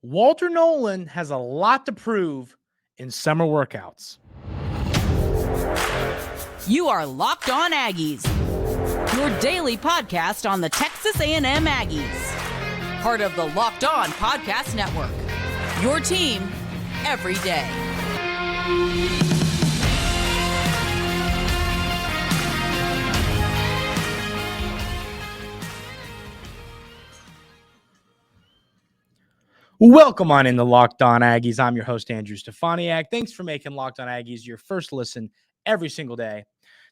Walter Nolen has a lot to prove in summer workouts. You are Locked On Aggies, your daily podcast on the Texas A&M Aggies. Part of the Locked On Podcast Network, your team every day. Welcome on in the Locked On Aggies. I'm your host, Andrew Stefaniak. Thanks for making Locked On Aggies your first listen every single day.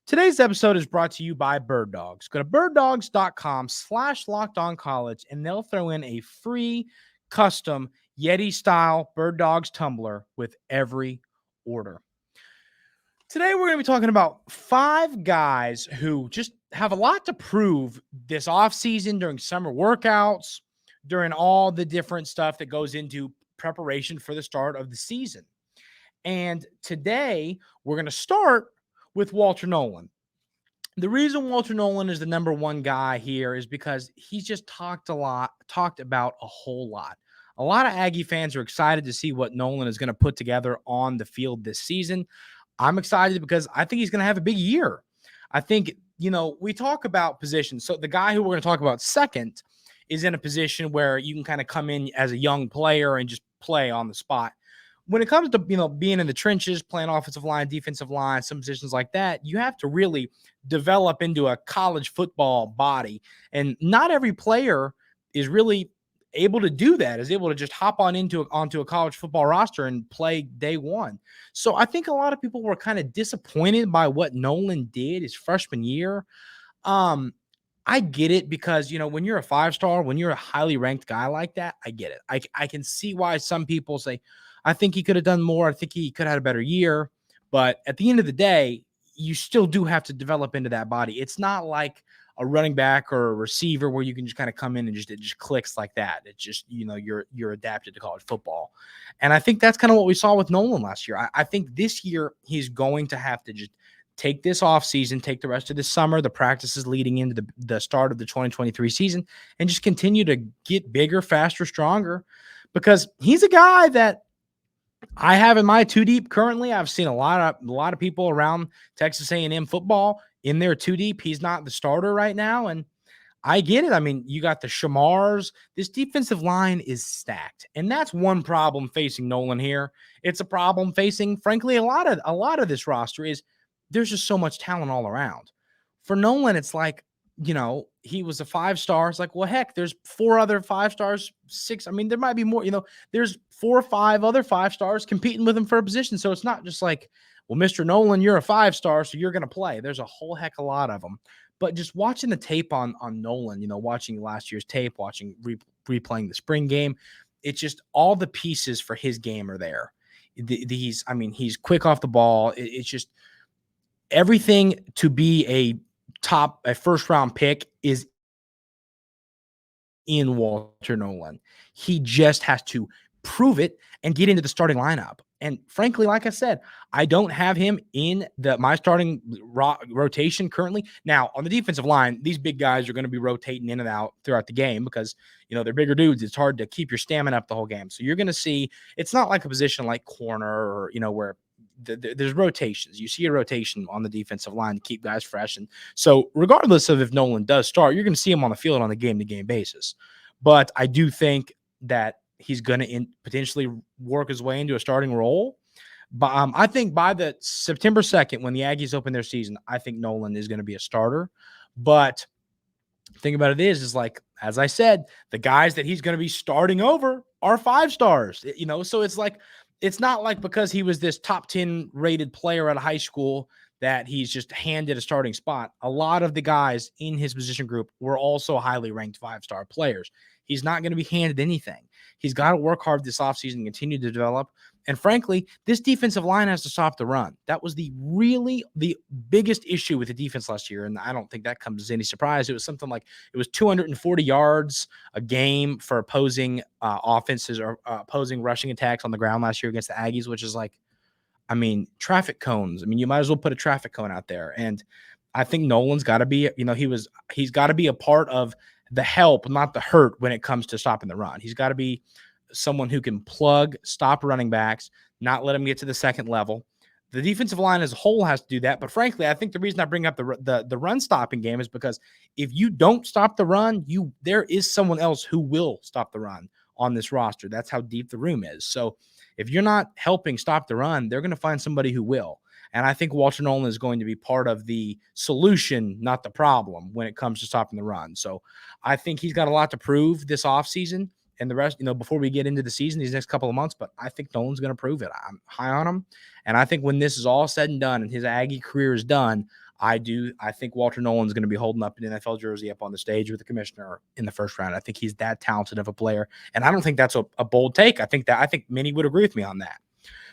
Today's episode is brought to you by Bird Dogs. Go to birddogs.com/lockedoncollege and they'll throw in a free custom Yeti-style Bird Dogs tumbler with every order. Today, we're going to be talking about 5 guys who just have a lot to prove this offseason during summer workouts, during all the different stuff that goes into preparation for the start of the season. And today, we're going to start with Walter Nolen. The reason Walter Nolen is the number one guy here is because he's just talked about a whole lot. A lot of Aggie fans are excited to see what Nolen is going to put together on the field this season. I'm excited because I think he's going to have a big year. I think, we talk about positions. So the guy who we're going to talk about second is in a position where you can kind of come in as a young player and just play on the spot. When it comes to, being in the trenches, playing offensive line, defensive line, some positions like that, you have to really develop into a college football body. And not every player is really able to do that, is able to just hop onto a college football roster and play day one. So I think a lot of people were kind of disappointed by what Nolen did his freshman year. I get it because, when you're a 5-star, when you're a highly ranked guy like that, I get it. I can see why some people say, I think he could have done more. I think he could have had a better year. But at the end of the day, you still do have to develop into that body. It's not like a running back or a receiver where you can just kind of come in and it just clicks like that. It's just, you're adapted to college football. And I think that's kind of what we saw with Nolen last year. I think this year he's going to have to just take this offseason, take the rest of the summer, the practices leading into the start of the 2023 season, and just continue to get bigger, faster, stronger, because he's a guy that I have in my 2 deep currently. I've seen a lot of people around Texas A&M football in their 2 deep. He's not the starter right now, and I get it. I mean, you got the Shamars. This defensive line is stacked, and that's one problem facing Nolen here. It's a problem facing, frankly, a lot of this roster is there's just so much talent all around. For Nolen, it's like, he was a 5-star. It's like, well, heck, there's 4 other 5-stars, 6. I mean, there might be more, there's 4 or 5 other 5-stars competing with him for a position. So it's not just like, well, Mr. Nolen, you're a 5-star, so you're going to play. There's a whole heck of a lot of them. But just watching the tape on Nolen, watching last year's tape, watching replaying the spring game, it's just all the pieces for his game are there. He's quick off the ball. It's just everything to be a first-round pick is in Walter Nolen. He just has to prove it and get into the starting lineup. And frankly, like I said, I don't have him in my starting rotation currently. Now, on the defensive line, these big guys are going to be rotating in and out throughout the game because, they're bigger dudes. It's hard to keep your stamina up the whole game. So you're going to see, it's not like a position like corner or, where there's rotations. You see a rotation on the defensive line to keep guys fresh. And so regardless of if Nolen does start, you're going to see him on the field on a game-to-game basis. But I do think that he's going to potentially work his way into a starting role. But I think by the September 2nd, when the Aggies open their season, I think Nolen is going to be a starter. But the thing about it is like, as I said, the guys that he's going to be starting over are 5-stars, so it's like, it's not like because he was this top 10 rated player at a high school that he's just handed a starting spot. A lot of the guys in his position group were also highly ranked 5-star players. He's not going to be handed anything. He's got to work hard this offseason and continue to develop. And frankly, this defensive line has to stop the run. That was the biggest issue with the defense last year. And I don't think that comes as any surprise. It was something like it was 240 yards a game for opposing offenses or opposing rushing attacks on the ground last year against the Aggies, which is like, traffic cones. You might as well put a traffic cone out there. And I think Nolen's got to be, he's got to be a part of the help, not the hurt when it comes to stopping the run. He's got to be someone who can plug, stop running backs, not let them get to the second level. The defensive line as a whole has to do that. But frankly, I think the reason I bring up the run stopping game is because if you don't stop the run, there is someone else who will stop the run on this roster. That's how deep the room is. So if you're not helping stop the run, they're going to find somebody who will. And I think Walter Nolen is going to be part of the solution, not the problem, when it comes to stopping the run. So I think he's got a lot to prove this offseason and the rest, before we get into the season, these next couple of months. But I think Nolan's going to prove it. I'm high on him. And I think when this is all said and done and his Aggie career is done, I think Walter Nolen's going to be holding up an NFL jersey up on the stage with the commissioner in the first round. I think he's that talented of a player. And I don't think that's a bold take. I think many would agree with me on that.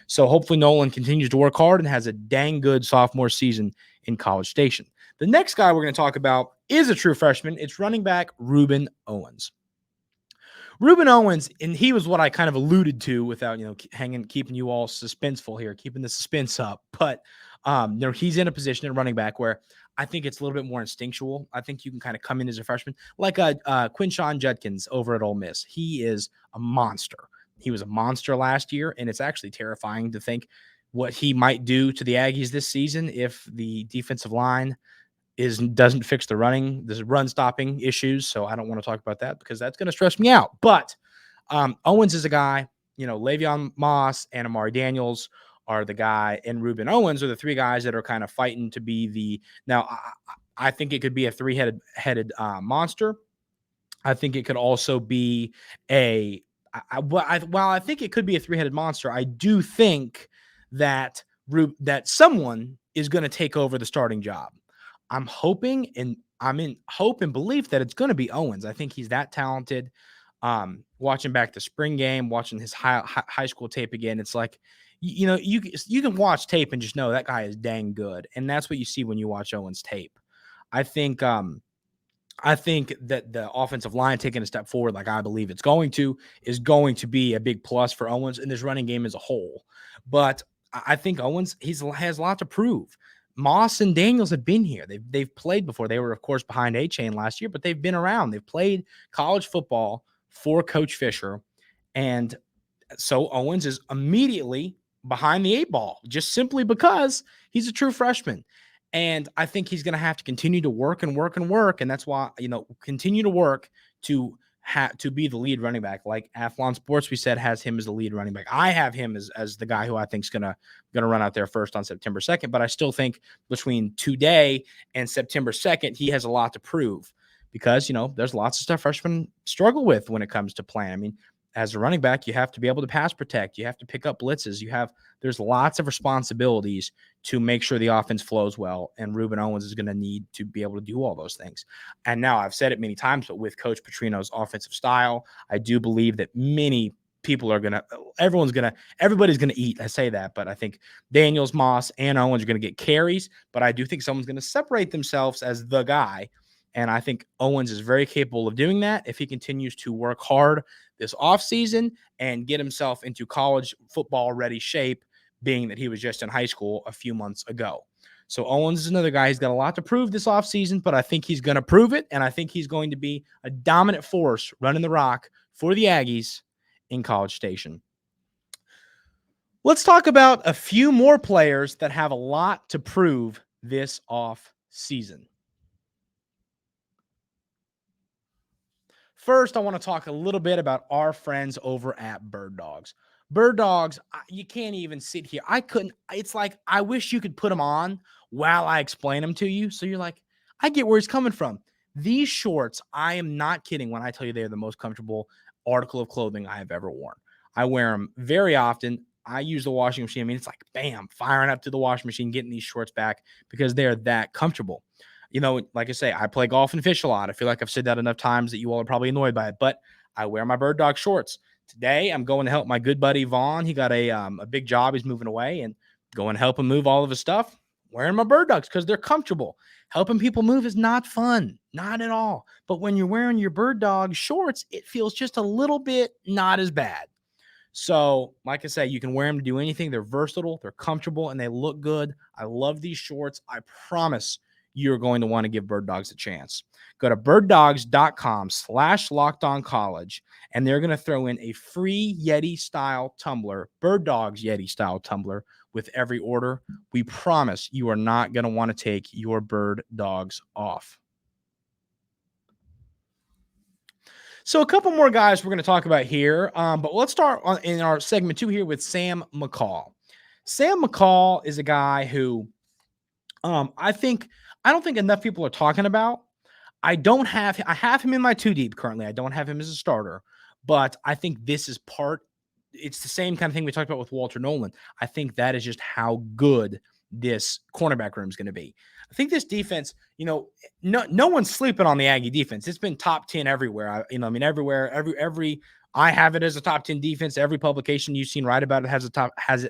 So hopefully Nolen continues to work hard and has a dang good sophomore season in College Station. The next guy we're going to talk about is a true freshman. It's running back Rueben Owens. Rueben Owens, and he was what I kind of alluded to without, keeping you all suspenseful here, keeping the suspense up. But he's in a position at running back where I think it's a little bit more instinctual. I think you can kind of come in as a freshman, like Quinshon Judkins over at Ole Miss. He is a monster. He was a monster last year, and it's actually terrifying to think what he might do to the Aggies this season if the defensive line doesn't fix the run stopping issues. So I don't want to talk about that because that's going to stress me out. But Owens is a guy, Le'Veon Moss and Amari Daniels are the guy, and Rueben Owens are the three guys that are kind of fighting to be I think it could be a three-headed monster. I think it could also be while I think it could be a three-headed monster, I do think that someone is going to take over the starting job. I'm hoping, and I'm in hope and belief that it's going to be Owens. I think he's that talented. Watching back the spring game, watching his high school tape again, it's like, you can watch tape and just know that guy is dang good. And that's what you see when you watch Owens tape. I think that the offensive line taking a step forward, like I believe it's going to, is going to be a big plus for Owens in this running game as a whole. But I think Owens, has a lot to prove. Moss and Daniels have been here. They've played before. They were, of course, behind A-Chain last year, but they've been around. They've played college football for Coach Fisher. And so Owens is immediately behind the eight ball, just simply because he's a true freshman. And I think he's going to have to continue to work and work and work. And that's why, continue to work to be the lead running back. Like Athlon Sports, we said, has him as the lead running back. I have him as the guy who I think is going to run out there first on September 2nd. But I still think between today and September 2nd, he has a lot to prove because, there's lots of stuff freshmen struggle with when it comes to playing. I mean, as a running back, you have to be able to pass protect. You have to pick up blitzes. There's lots of responsibilities to make sure the offense flows well. And Rueben Owens is going to need to be able to do all those things. And now I've said it many times, but with Coach Petrino's offensive style, I do believe that many people everybody's going to eat. I say that, but I think Daniels, Moss, and Owens are going to get carries, but I do think someone's going to separate themselves as the guy. And I think Owens is very capable of doing that if he continues to work hard this offseason and get himself into college football ready shape, being that he was just in high school a few months ago. So Owens is another guy. He's got a lot to prove this offseason, but I think he's going to prove it. And I think he's going to be a dominant force running the rock for the Aggies in College Station. Let's talk about a few more players that have a lot to prove this offseason. First, I want to talk a little bit about our friends over at Bird Dogs. Bird Dogs, you can't even sit here. It's like, I wish you could put them on while I explain them to you. So you're like, I get where he's coming from. These shorts, I am not kidding when I tell you they're the most comfortable article of clothing I have ever worn. I wear them very often. I use the washing machine. I mean, it's like, bam, firing up to the washing machine, getting these shorts back because they're that comfortable. Like I say, I play golf and fish a lot. I feel like I've said that enough times that you all are probably annoyed by it, but I wear my Bird Dog shorts. Today, I'm going to help my good buddy Vaughn. He got a big job. He's moving away, and going to help him move all of his stuff. Wearing my Bird Dogs because they're comfortable. Helping people move is not fun, not at all. But when you're wearing your Bird Dog shorts, it feels just a little bit not as bad. So, like I say, you can wear them to do anything. They're versatile, they're comfortable, and they look good. I love these shorts. I promise you're going to want to give Bird Dogs a chance. Go to birddogs.com/lockedoncollege, and they're going to throw in a free Yeti-style tumbler, Bird Dogs Yeti-style tumbler, with every order. We promise you are not going to want to take your Bird Dogs off. So a couple more guys we're going to talk about here, but let's start in our segment 2 here with Sam McCall. Sam McCall is a guy who I don't think enough people are talking about. I have him in my 2 deep currently. I don't have him as a starter, but I think this is it's the same kind of thing we talked about with Walter Nolen. I think that is just how good this cornerback room is going to be. I think this defense, no one's sleeping on the Aggie defense. It's been top 10 everywhere. Everywhere, I have it as a top 10 defense. Every publication you've seen write about it has it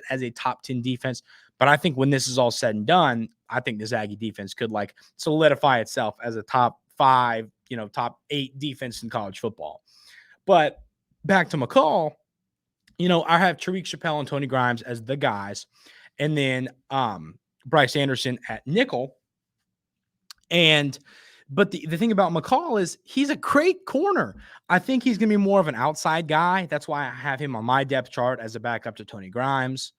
as a top 10 defense. But I think when this is all said and done, I think this Aggie defense could solidify itself as a top 5, top 8 defense in college football. But back to McCall, I have Tariq Chappelle and Tony Grimes as the guys, and then Bryce Anderson at nickel. But the thing about McCall is he's a great corner. I think he's going to be more of an outside guy. That's why I have him on my depth chart as a backup to Tony Grimes.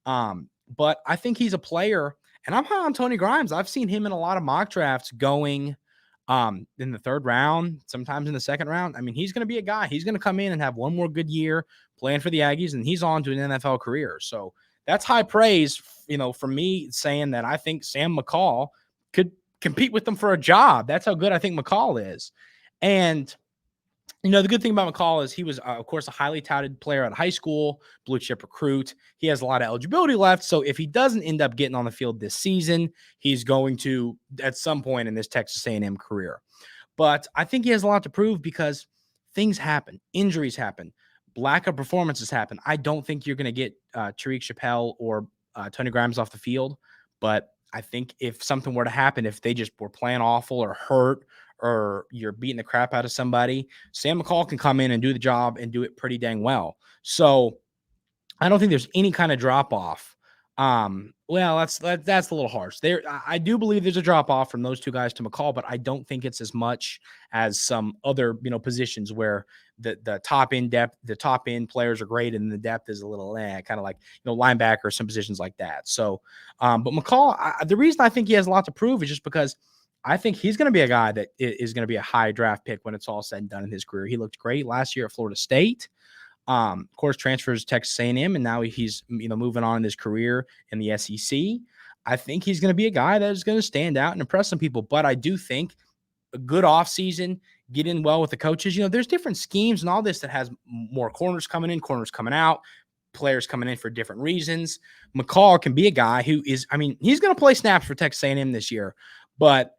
But I think he's a player, and I'm high on Tony Grimes. I've seen him in a lot of mock drafts going in the 3rd round, sometimes in the 2nd round. I mean, he's going to be a guy. He's going to come in and have one more good year playing for the Aggies, and he's on to an NFL career. So that's high praise, for me, saying that I think Sam McCall could compete with them for a job. That's how good I think McCall is. And, the good thing about McCall is he was, of course, a highly touted player at high school, blue chip recruit. He has a lot of eligibility left. So if he doesn't end up getting on the field this season, he's going to at some point in this Texas A&M career. But I think he has a lot to prove because things happen. Injuries happen. Lack of performances happen. I don't think you're going to get Tariq Chappelle or Tony Grimes off the field. But I think if something were to happen, if they just were playing awful or hurt or you're beating the crap out of somebody, Sam McCall can come in and do the job and do it pretty dang well. So I don't think there's any kind of drop off. Well, that's a little harsh. I do believe there's a drop off from those 2 guys to McCall, but I don't think it's as much as some other, positions where the top end depth, the top end players are great and the depth is a little kind of like, linebacker, some positions like that. So, but McCall, the reason I think he has a lot to prove is just because I think he's going to be a guy that is going to be a high draft pick when it's all said and done in his career. He looked great last year at Florida State. Of course, transfers to Texas A&M, and now he's moving on in his career in the SEC. I think he's going to be a guy that is going to stand out and impress some people. But I do think a good offseason, get in well with the coaches. There's different schemes and all this that has more corners coming in, corners coming out, players coming in for different reasons. McCall can be a guy who is, he's going to play snaps for Texas A&M this year, but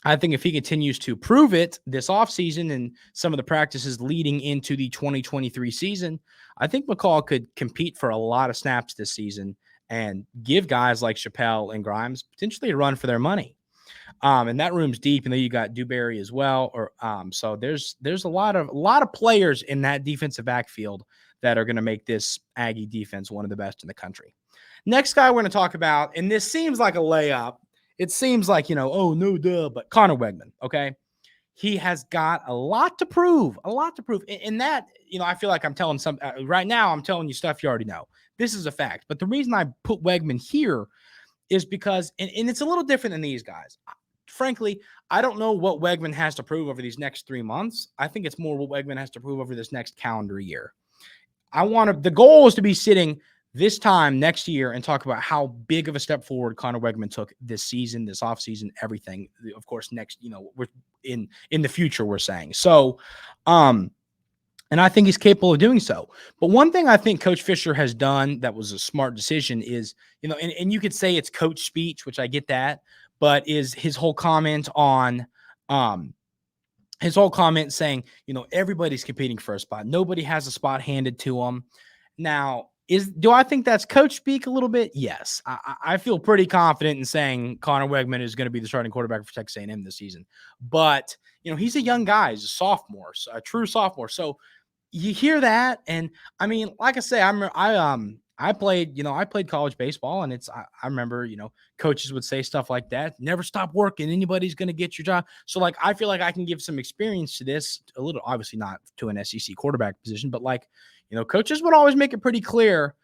I think if he continues to prove it this offseason and some of the practices leading into the 2023 season, I think McCall could compete for a lot of snaps this season and give guys like Chappelle and Grimes potentially a run for their money. And that room's deep, and then you got Dewberry as well. So there's a lot of players in that defensive backfield that are going to make this Aggie defense one of the best in the country. Next guy we're going to talk about, and this seems like a layup. It seems like, oh, no, duh, but Conor Wegman, okay? He has got a lot to prove. In that, I feel like I'm telling right now I'm telling you stuff you already know. This is a fact. But the reason I put Weigman here is because, and it's a little different than these guys. Frankly, I don't know what Weigman has to prove over these next 3 months. I think it's more what Weigman has to prove over this next calendar year. The goal is to be sitting this time next year and talk about how big of a step forward Conor Wegman took this season, this offseason, everything. Of course, next, we're in the future, we're saying. So, and I think he's capable of doing so. But one thing I think Coach Fisher has done that was a smart decision is, and you could say it's coach speech, which I get that, but is his whole comment on, saying, everybody's competing for a spot. Nobody has a spot handed to them. Now, do I think that's coach speak a little bit? Yes. I feel pretty confident in saying Conor Wegman is going to be the starting quarterback for Texas A&M this season. But, he's a young guy. He's a sophomore, a true sophomore. So you hear that. And like I say, I I played college baseball, and I remember, coaches would say stuff like that. Never stop working. Anybody's going to get your job. So like, I feel like I can give some experience to this a little, obviously not to an SEC quarterback position, but like, coaches would always make it pretty clear.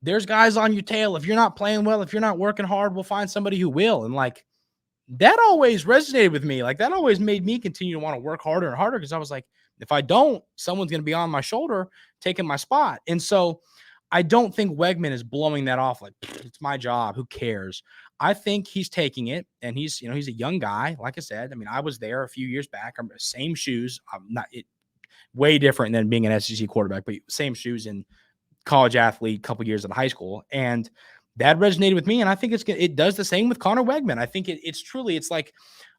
There's guys on your tail. If you're not playing well, if you're not working hard, we'll find somebody who will. And like, that always resonated with me. Like, that always made me continue to want to work harder and harder, because I was like, if I don't, someone's going to be on my shoulder taking my spot. And so I don't think Weigman is blowing that off like, it's my job, who cares? I think he's taking it, and he's a young guy. Like I said, I mean, I was there a few years back. I'm same shoes. I'm not it way different than being an SEC quarterback, but same shoes in college athlete, couple years in high school. And that resonated with me. And I think it does the same with Conor Wegman. I think it's like,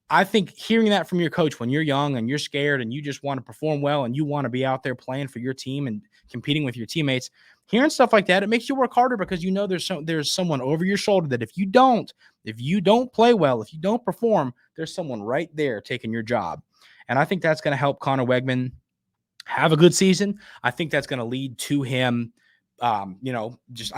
I think hearing that from your coach when you're young and you're scared and you just want to perform well and you want to be out there playing for your team and competing with your teammates, hearing stuff like that, it makes you work harder, because there's someone over your shoulder that if you don't play well, if you don't perform, there's someone right there taking your job. And I think that's going to help Conor Wegman have a good season. I think that's going to lead to him, I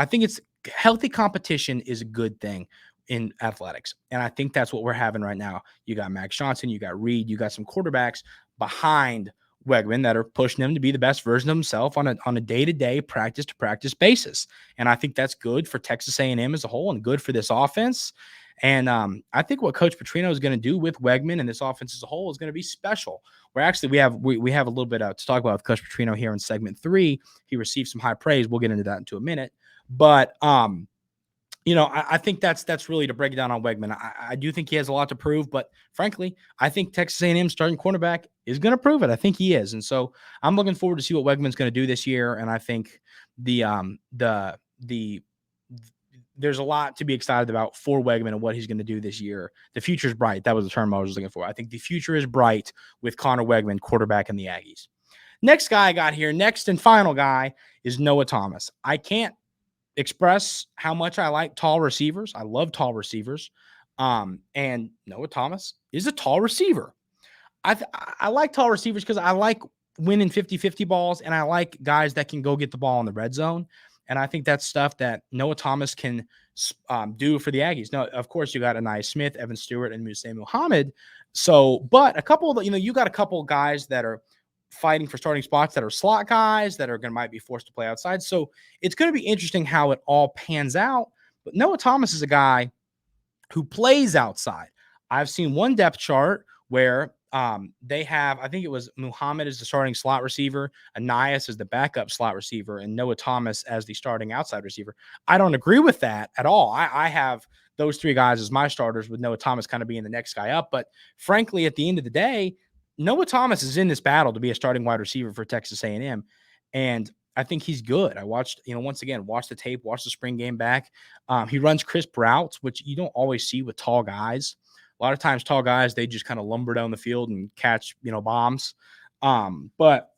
think it's healthy competition is a good thing in athletics. And I think that's what we're having right now. You got Max Johnson, you got Reed, you got some quarterbacks behind Weigman that are pushing him to be the best version of himself on a day-to-day, practice-to-practice basis. And I think that's good for Texas A&M as a whole and good for this offense. And I think what Coach Petrino is going to do with Weigman and this offense as a whole is going to be special. We're actually, we have a little bit to talk about with Coach Petrino here in segment 3. He received some high praise. We'll get into that in a minute. But I think that's really to break it down on Weigman. I do think he has a lot to prove, but frankly, I think Texas A&M starting cornerback is going to prove it. I think he is. And so I'm looking forward to see what Weigman's going to do this year. And I think there's a lot to be excited about for Weigman and what he's going to do this year. The future is bright. That was the term I was looking for. I think the future is bright with Conor Wegman, quarterback in the Aggies. Next guy I got here, next and final guy, is Noah Thomas. I can't express how much I like tall receivers. I love tall receivers. And Noah Thomas is a tall receiver. I like tall receivers because I like winning 50-50 balls, and I like guys that can go get the ball in the red zone. And I think that's stuff that Noah Thomas can do for the Aggies. Now, of course, you got Anais Smith, Evan Stewart, and Musa Muhammad. So, but a couple of you got a couple guys that are fighting for starting spots that are slot guys that might be forced to play outside. So it's going to be interesting how it all pans out. But Noah Thomas is a guy who plays outside. I've seen one depth chart where they have, I think it was Muhammad as the starting slot receiver, Anais as the backup slot receiver, and Noah Thomas as the starting outside receiver. I don't agree with that at all. I have those three guys as my starters, with Noah Thomas kind of being the next guy up. But frankly, at the end of the day, Noah Thomas is in this battle to be a starting wide receiver for Texas A&M. And I think he's good. I watched, once again, watched the tape, watched the spring game back. He runs crisp routes, which you don't always see with tall guys. A lot of times tall guys, they just kind of lumber down the field and catch, bombs. But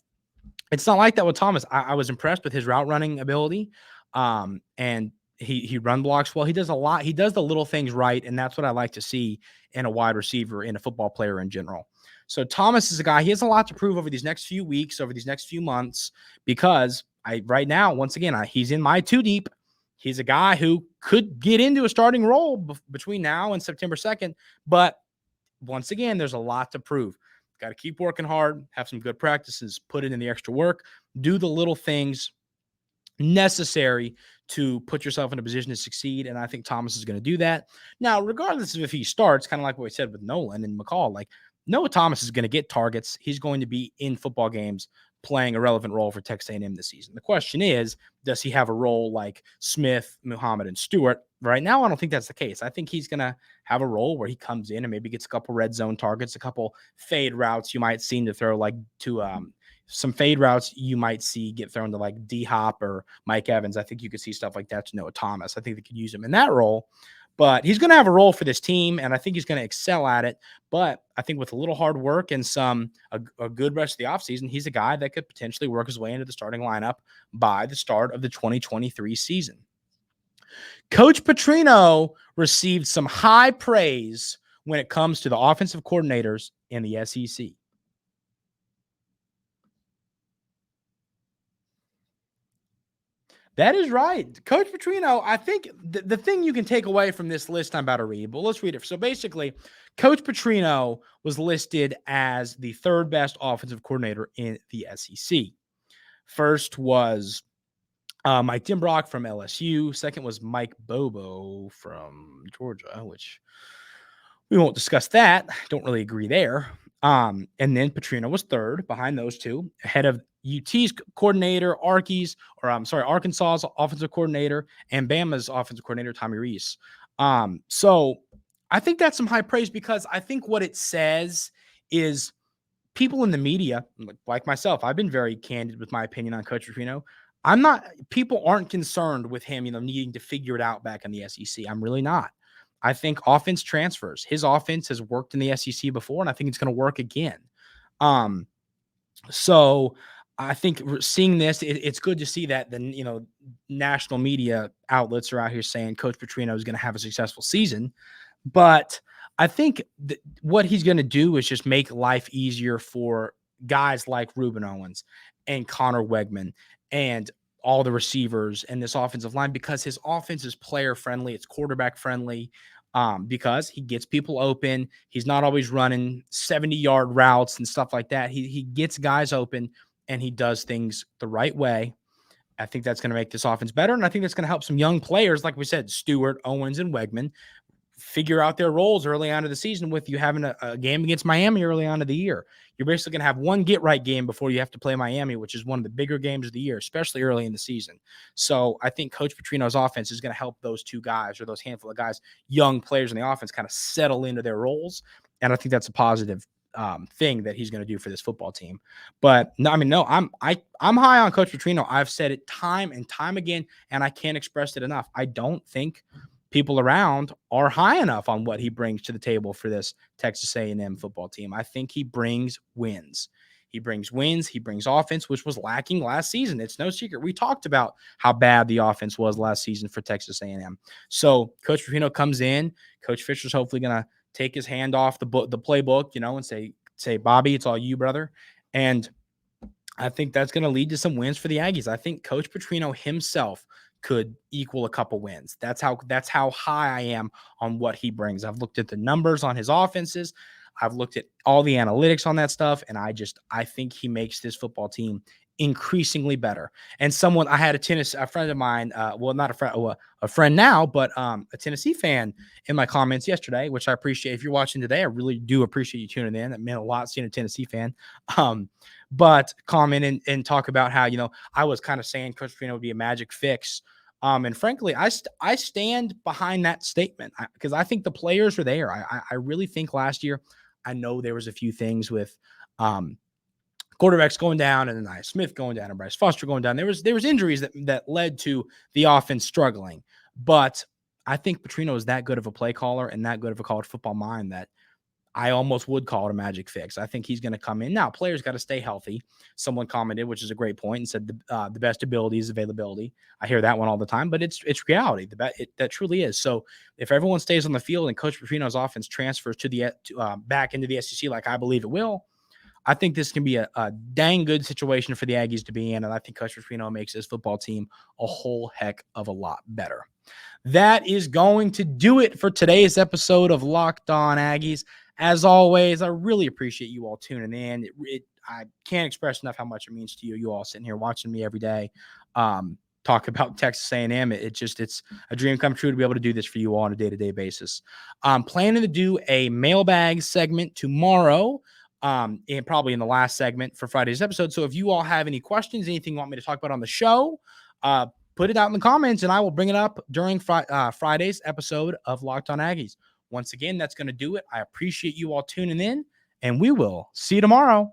it's not like that with Thomas. I was impressed with his route running ability. And he run blocks well. He does a lot. He does the little things right. And that's what I like to see in a wide receiver, in a football player in general. So Thomas is a guy, he has a lot to prove over these next few weeks, over these next few months, because right now, once again, he's in my 2 deep. He's a guy who could get into a starting role between now and September 2nd. But once again, there's a lot to prove. Got to keep working hard, have some good practices, put in the extra work, do the little things necessary to put yourself in a position to succeed. And I think Thomas is going to do that. Now, regardless of if he starts, kind of like what we said with Nolen and McCall, like Noah Thomas is going to get targets. He's going to be in football games playing a relevant role for Texas A&M this season. The question is, does he have a role like Smith, Muhammad, and Stewart? Right now, I don't think that's the case. I think he's going to have a role where he comes in and maybe gets a couple red zone targets, a couple fade routes you might see to throw some fade routes you might see get thrown to like D-Hop or Mike Evans. I think you could see stuff like that to Noah Thomas. I think they could use him in that role. But he's going to have a role for this team, and I think he's going to excel at it. But I think with a little hard work and a good rest of the offseason, he's a guy that could potentially work his way into the starting lineup by the start of the 2023 season. Coach Petrino received some high praise when it comes to the offensive coordinators in the SEC. That is right. Coach Petrino, I think the thing you can take away from this list I'm about to read, but let's read it. So basically, Coach Petrino was listed as the third best offensive coordinator in the SEC. First was Mike Dimbrock from LSU. Second was Mike Bobo from Georgia, which we won't discuss that. Don't really agree there. And then Petrino was third behind those two, ahead of UT's coordinator, Arkansas's offensive coordinator, and Bama's offensive coordinator, Tommy Rees. So I think that's some high praise, because I think what it says is people in the media, like myself, I've been very candid with my opinion on Coach Petrino. People aren't concerned with him, needing to figure it out back in the SEC. I'm really not. I think offense transfers. His offense has worked in the SEC before, and I think it's going to work again. So I think seeing this, it's good to see that the national media outlets are out here saying Coach Petrino is going to have a successful season. But I think what he's going to do is just make life easier for guys like Rueben Owens and Conor Wegman and all the receivers and this offensive line, because his offense is player friendly. It's quarterback friendly, because he gets people open. He's not always running 70-yard routes and stuff like that. He gets guys open, and he does things the right way. I think that's going to make this offense better. And I think that's going to help some young players, like we said, Stewart, Owens, and Weigman, figure out their roles early on in the season. With you having a game against Miami early on in the year, you're basically going to have one get-right game before you have to play Miami, which is one of the bigger games of the year, especially early in the season. So I think Coach Petrino's offense is going to help those two guys, or those handful of guys, young players in the offense, kind of settle into their roles. And I think that's a positive thing that he's going to do for this football team. But I'm high on Coach Petrino. I've said it time and time again, and I can't express it enough. I don't think people around are high enough on what he brings to the table for this Texas A&M football team. I think he brings wins. He brings wins. He brings offense, which was lacking last season. It's no secret. We talked about how bad the offense was last season for Texas A&M. So Coach Petrino comes in. Coach Fisher's hopefully going to take his hand off the playbook, and say, Bobby, it's all you, brother. And I think that's going to lead to some wins for the Aggies. I think Coach Petrino himself could equal a couple wins. That's how high I am on what he brings. I've looked at the numbers on his offenses. I've looked at all the analytics on that stuff, and I think he makes this football team increasingly better. And I had a friend of mine, not a friend, a friend now, but a Tennessee fan in my comments yesterday, which I appreciate. If you're watching today, I really do appreciate you tuning in. That meant a lot seeing a Tennessee fan. But comment and talk about how, I was kind of saying Coach Petrino would be a magic fix. And frankly, I stand behind that statement, because I think the players are there. I really think last year, I know there was a few things with quarterbacks going down, and then Smith going down, and Bryce Foster going down. There was injuries that led to the offense struggling. But I think Petrino is that good of a play caller and that good of a college football mind that I almost would call it a magic fix. I think he's going to come in. Now, players got to stay healthy. Someone commented, which is a great point, and said the best ability is availability. I hear that one all the time, but it's reality. That truly is. So if everyone stays on the field and Coach Petrino's offense transfers back into the SEC like I believe it will, I think this can be a dang good situation for the Aggies to be in, and I think Coach Petrino makes this football team a whole heck of a lot better. That is going to do it for today's episode of Locked On Aggies. As always, I really appreciate you all tuning in. I can't express enough how much it means to you all sitting here watching me every day talk about Texas A&M. It's a dream come true to be able to do this for you all on a day-to-day basis. I'm planning to do a mailbag segment tomorrow, and probably in the last segment for Friday's episode. So if you all have any questions, anything you want me to talk about on the show, put it out in the comments, and I will bring it up during Friday's episode of Locked On Aggies. Once again, that's going to do it. I appreciate you all tuning in, and we will see you tomorrow.